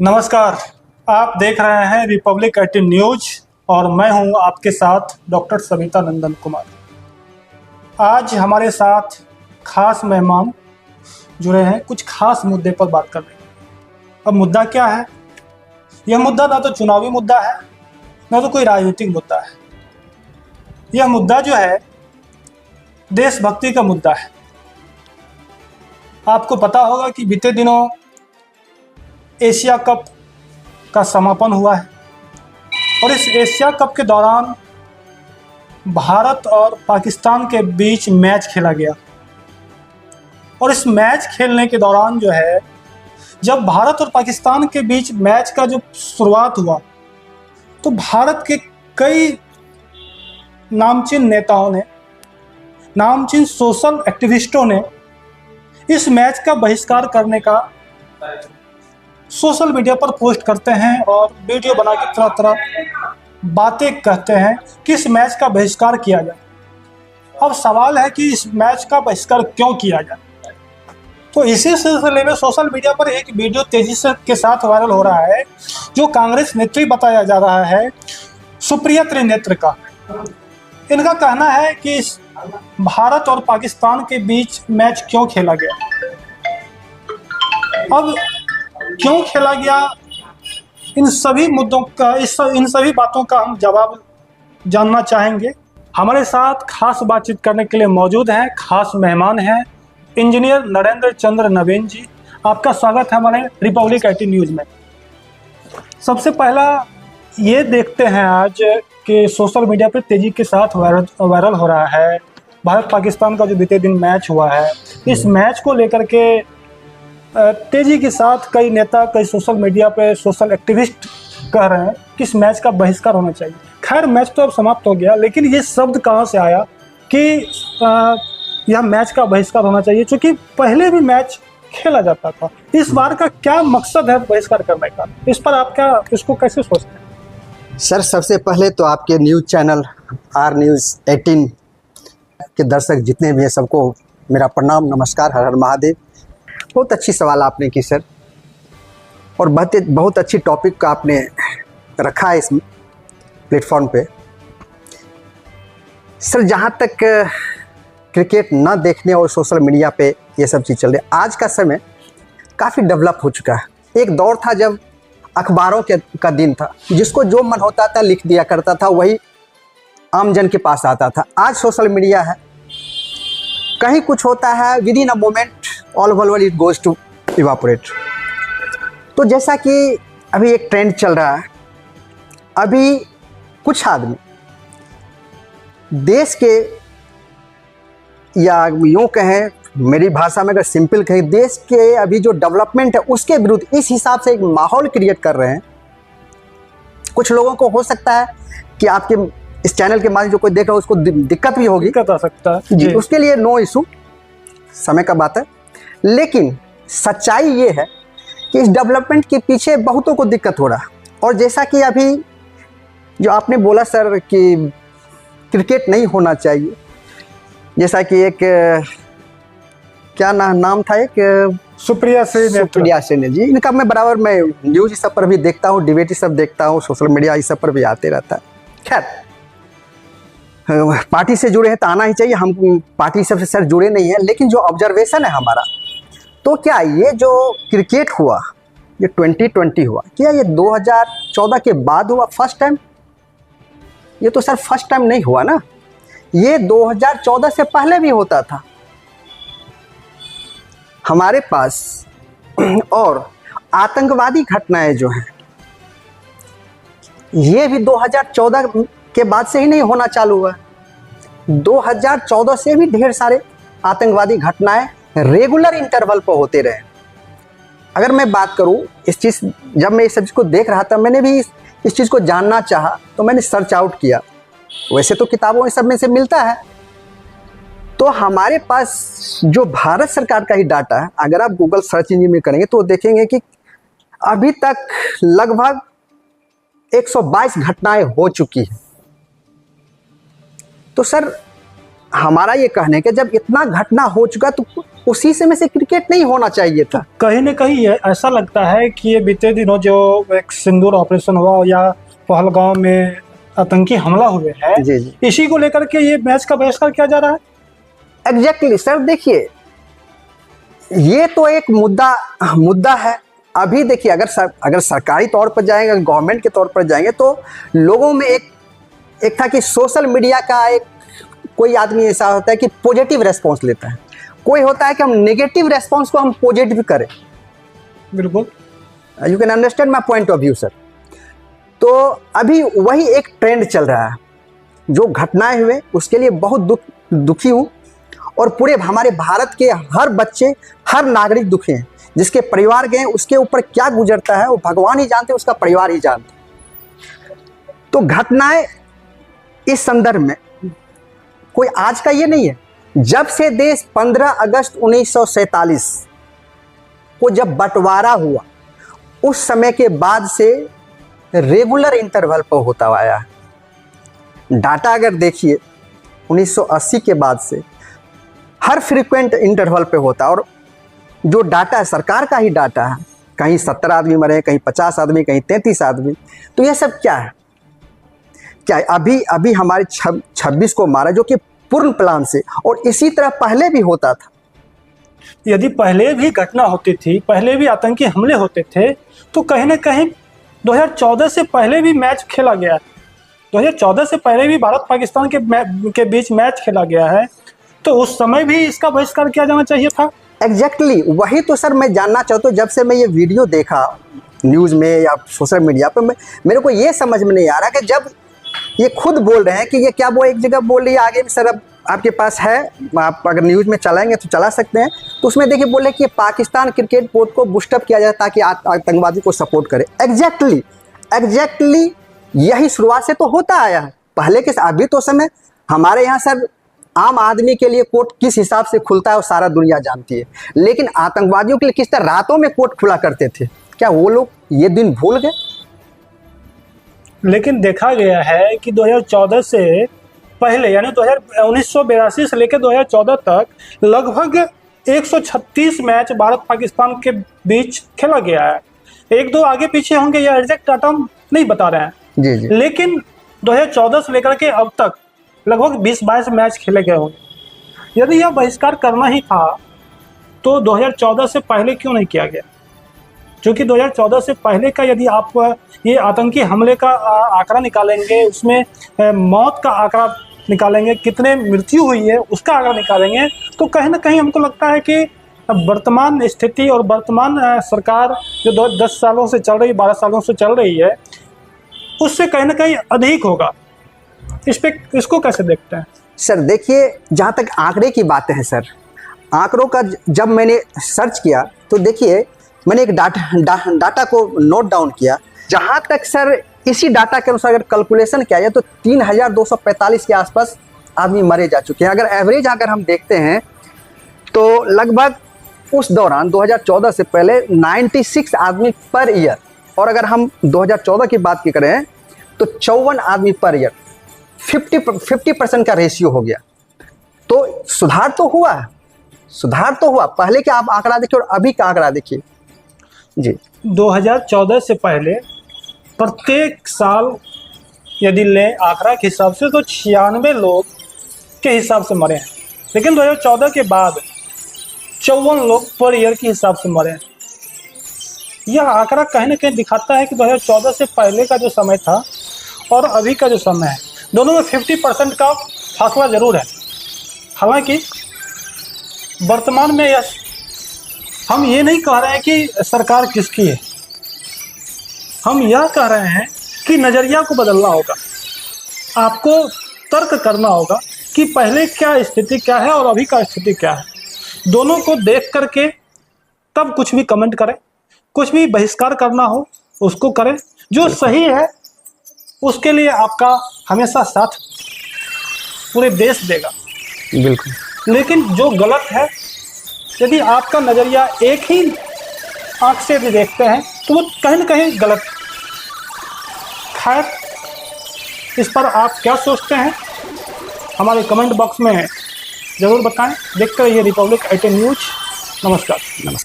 नमस्कार। आप देख रहे हैं रिपब्लिक 18 न्यूज और मैं हूं आपके साथ डॉक्टर सविता नंदन कुमार। आज हमारे साथ खास मेहमान जुड़े हैं, कुछ खास मुद्दे पर बात कर रहे हैं। अब मुद्दा क्या है? यह मुद्दा ना तो चुनावी मुद्दा है, ना तो कोई राजनीतिक मुद्दा है। यह मुद्दा जो है देशभक्ति का मुद्दा है। आपको पता होगा कि बीते दिनों एशिया कप का समापन हुआ है और इस एशिया कप के दौरान भारत और पाकिस्तान के बीच मैच खेला गया। और इस मैच खेलने के दौरान जो है, जब भारत और पाकिस्तान के बीच मैच का जो शुरुआत हुआ तो भारत के कई नामचीन नेताओं ने, नामचीन सोशल एक्टिविस्टों ने इस मैच का बहिष्कार करने का सोशल मीडिया पर पोस्ट करते हैं और वीडियो बना के तरह तरह बातें कहते हैं कि इस मैच का बहिष्कार किया जाए। अब सवाल है कि इस मैच का बहिष्कार क्यों किया जाए। तो इसी सिलसिले में सोशल मीडिया पर एक वीडियो तेजी से के साथ वायरल हो रहा है, जो कांग्रेस नेत्री बताया जा रहा है, सुप्रिया त्रिनेत्र का। इनका कहना है कि भारत और पाकिस्तान के बीच मैच क्यों खेला गया। अब क्यों खेला गया, इन सभी मुद्दों का, इन सभी बातों का हम जवाब जानना चाहेंगे। हमारे साथ खास बातचीत करने के लिए मौजूद हैं, खास मेहमान हैं इंजीनियर नरेंद्र चंद्र नवीन जी। आपका स्वागत है हमारे रिपब्लिक 18 न्यूज में। सबसे पहला ये देखते हैं आज कि सोशल मीडिया पर तेजी के साथ वायरल हो रहा है भारत पाकिस्तान का जो बीते दिन मैच हुआ है। इस मैच को लेकर के तेजी के साथ कई नेता, कई सोशल मीडिया पे सोशल एक्टिविस्ट कह रहे हैं कि इस मैच का बहिष्कार होना चाहिए। खैर, मैच तो अब समाप्त हो गया, लेकिन ये शब्द कहाँ से आया कि यह मैच का बहिष्कार होना चाहिए, क्योंकि पहले भी मैच खेला जाता था। इस बार का क्या मकसद है बहिष्कार करने का? इस पर आप क्या, इसको कैसे सोचते हैं? सर, सबसे पहले तो आपके न्यूज़ चैनल आर न्यूज़ 18 के दर्शक जितने भी हैं, सबको मेरा प्रणाम, नमस्कार, हर हर महादेव। बहुत अच्छी सवाल आपने की सर, और बहुत अच्छी टॉपिक का आपने रखा है इस प्लेटफॉर्म पे। सर, जहाँ तक क्रिकेट न देखने और सोशल मीडिया पे ये सब चीज़ चल रही है, आज का समय काफ़ी डेवलप हो चुका है। एक दौर था जब अखबारों का दिन था, जिसको जो मन होता था लिख दिया करता था, वही आम जन के पास आता था। आज सोशल मीडिया है, कहीं कुछ होता है, within a moment all over world it goes to evaporate. तो जैसा कि अभी एक ट्रेंड चल रहा है, अभी कुछ आदमी देश के, या यूँ कहें, मेरी भाषा में अगर सिंपल कहें, देश के अभी जो डेवलपमेंट है उसके विरुद्ध इस हिसाब से एक माहौल क्रिएट कर रहे हैं। कुछ लोगों को हो सकता है कि आपके इस चैनल के माध्यम जो कोई देख रहा है उसको दिक्कत भी होगी, दिक्कत आ सकता है जी। उसके लिए नो इशू, समय का बात है। लेकिन सच्चाई ये है कि इस डेवलपमेंट के पीछे बहुतों को दिक्कत हो रहा है। और जैसा कि अभी जो आपने बोला सर कि क्रिकेट नहीं होना चाहिए, जैसा कि एक क्या नाम था, एक सुप्रिया सेन जी, इनका मैं बराबर मैं न्यूज़ इस सब पर भी देखता हूँ, डिबेट इस सब देखता हूँ, सोशल मीडिया इस सब पर भी आते रहता है। खैर, पार्टी से जुड़े हैं तो आना ही चाहिए, हम पार्टी से सर जुड़े नहीं हैं। लेकिन जो ऑब्जर्वेशन है हमारा, तो क्या ये जो क्रिकेट हुआ, ये 2020 हुआ, क्या ये 2014 के बाद हुआ फर्स्ट टाइम? ये तो सर फर्स्ट टाइम नहीं हुआ ना, ये 2014 से पहले भी होता था हमारे पास। और आतंकवादी घटनाएं जो हैं, ये भी 2014 के बाद से ही नहीं होना चालू हुआ। 2014 से भी ढेर सारे आतंकवादी घटनाएं रेगुलर इंटरवल पर होते रहे। अगर मैं बात करूं इस चीज़, जब मैं इस चीज़ को देख रहा था, मैंने भी इस चीज़ को जानना चाहा, तो मैंने सर्च आउट किया। वैसे तो किताबों सब में से मिलता है, तो हमारे पास जो भारत सरकार का ही डाटा है, अगर आप गूगल सर्च इंजन में करेंगे तो देखेंगे कि अभी तक लगभग 122 घटनाएं हो चुकी हैं। तो सर हमारा ये कहने के जब इतना घटना हो चुका तो उसी समय से क्रिकेट नहीं होना चाहिए था। कहीं न कहीं ये ऐसा लगता है कि ये बीते दिनों जो एक सिंदूर ऑपरेशन हुआ या पहलगांव में आतंकी हमला हुए हैं, जी जी, इसी को लेकर के ये मैच का बहिष्कार किया जा रहा है। Exactly sir. देखिए ये तो एक मुद्दा है। अभी देखिए अगर सरकारी तौर पर जाएंगे, अगर गवर्नमेंट के तौर पर जाएंगे तो लोगों में एक था कि सोशल मीडिया का एक कोई आदमी ऐसा होता है कि पॉजिटिव रेस्पॉन्स लेता है, कोई होता है कि हम नेगेटिव रेस्पॉन्स को हम पॉजिटिव करें। बिल्कुल, you can understand my point of view sir. तो अभी वही एक ट्रेंड चल रहा है। जो घटनाएं हुए उसके लिए बहुत दुखी हूँ और पूरे हमारे भारत के हर बच्चे, हर नागरिक दुखी हैं। जिसके परिवार गए उसके ऊपर क्या गुजरता है वो भगवान ही जानते, उसका परिवार ही जानते। तो घटनाएं इस संदर्भ में कोई आज का ये नहीं है। जब से देश 15 अगस्त 1947 को जब बंटवारा हुआ उस समय के बाद से रेगुलर इंटरवल पर होता आया है। डाटा अगर देखिए 1980 के बाद से हर फ्रीक्वेंट इंटरवल पे होता, और जो डाटा है सरकार का ही डाटा है, कहीं 70 आदमी मरे, कहीं 50 आदमी, कहीं 33 आदमी। तो ये सब क्या है? क्या अभी हमारे 26 को मारा, जो कि पूर्ण प्लान से, और इसी तरह पहले भी होता था। यदि पहले भी घटना होती थी, पहले भी आतंकी हमले होते थे, तो कहीं ना कहीं 2014 से पहले भी मैच खेला गया है। 2014 से पहले भी भारत पाकिस्तान के बीच मैच खेला गया है, तो उस समय भी इसका बहिष्कार किया जाना चाहिए था। एग्जैक्टली वही तो सर मैं जानना चाहता हूँ। जब से मैं ये वीडियो देखा न्यूज़ में या सोशल मीडिया पर, मेरे को ये समझ में नहीं आ रहा कि जब ये खुद बोल रहे हैं कि ये क्या वो एक जगह बोल रही है, आगे भी सर अब आपके पास है, आप अगर न्यूज़ में चलाएंगे तो चला सकते हैं। तो उसमें देखिए बोले कि पाकिस्तान क्रिकेट बोर्ड को बूस्टअप किया जाए ताकि आतंकवादी को सपोर्ट करे। एग्जैक्टली यही शुरुआत से तो होता आया है पहले के। अभी तो समय हमारे यहाँ सर आम आदमी के लिए कोर्ट किस हिसाब से खुलता है वो सारा दुनिया जानती है, लेकिन आतंकवादियों के लिए किस तरह रातों में कोर्ट खुला करते थे, क्या वो लोग ये दिन भूल गए? लेकिन देखा गया है कि 2014 से पहले यानी 1982 से लेकर 2014 तक लगभग 136 मैच भारत पाकिस्तान के बीच खेला गया है। एक दो आगे पीछे होंगे, यह एग्जैक्ट डाटा नहीं बता रहे हैं जी जी। लेकिन 2014 से लेकर के अब तक लगभग 20-22 मैच खेले गए होंगे। यदि यह बहिष्कार करना ही था तो 2014 से पहले क्यों नहीं किया गया? क्योंकि 2014 से पहले का यदि आप ये आतंकी हमले का आंकड़ा निकालेंगे, उसमें मौत का आंकड़ा निकालेंगे, कितने मृत्यु हुई है उसका आंकड़ा निकालेंगे, तो कहीं ना कहीं हमको लगता है कि वर्तमान स्थिति और वर्तमान सरकार जो 10 सालों से चल रही, 12 सालों से चल रही है, उससे कहीं ना कहीं अधिक होगा। इसको कैसे देखते हैं सर? देखिए जहाँ तक आंकड़े की बातें हैं सर, आंकड़ों का जब मैंने सर्च किया तो देखिए मैंने एक डाटा को नोट डाउन किया। जहाँ तक सर इसी डाटा के अनुसार अगर कैलकुलेशन किया जाए तो 3245 के आसपास आदमी मरे जा चुके हैं। अगर एवरेज अगर हम देखते हैं तो लगभग उस दौरान 2014 से पहले 96 आदमी पर ईयर, और अगर हम 2014 की बात की करें तो 54 आदमी पर ईयर, 50% का रेशियो हो गया। तो सुधार तो हुआ। पहले के आप आंकड़ा देखिए और अभी का आंकड़ा देखिए जी। 2014 से पहले प्रत्येक साल यदि लें आंकड़ा के हिसाब से तो 96 लोग के हिसाब से मरे हैं, लेकिन 2014 के बाद 54 लोग पर ईयर के हिसाब से मरे हैं। यह आंकड़ा कहीं ना कहीं दिखाता है कि 2014 से पहले का जो समय था और अभी का जो समय है, दोनों में 50% का फासला जरूर है। हालांकि वर्तमान में यह हम ये नहीं कह रहे हैं कि सरकार किसकी है, हम यह कह रहे हैं कि नज़रिया को बदलना होगा। आपको तर्क करना होगा कि पहले क्या स्थिति क्या है और अभी का स्थिति क्या है, दोनों को देख करके तब कुछ भी कमेंट करें। कुछ भी बहिष्कार करना हो उसको करें, जो सही है उसके लिए आपका हमेशा साथ पूरे देश देगा। बिल्कुल। लेकिन जो गलत है, यदि आपका नज़रिया एक ही आंख से भी देखते हैं तो वो कहीं ना कहीं गलत है। खैर, इस पर आप क्या सोचते हैं हमारे कमेंट बॉक्स में जरूर बताएं। देखते रहिए रिपब्लिक 18 न्यूज। नमस्कार। नमस्कार।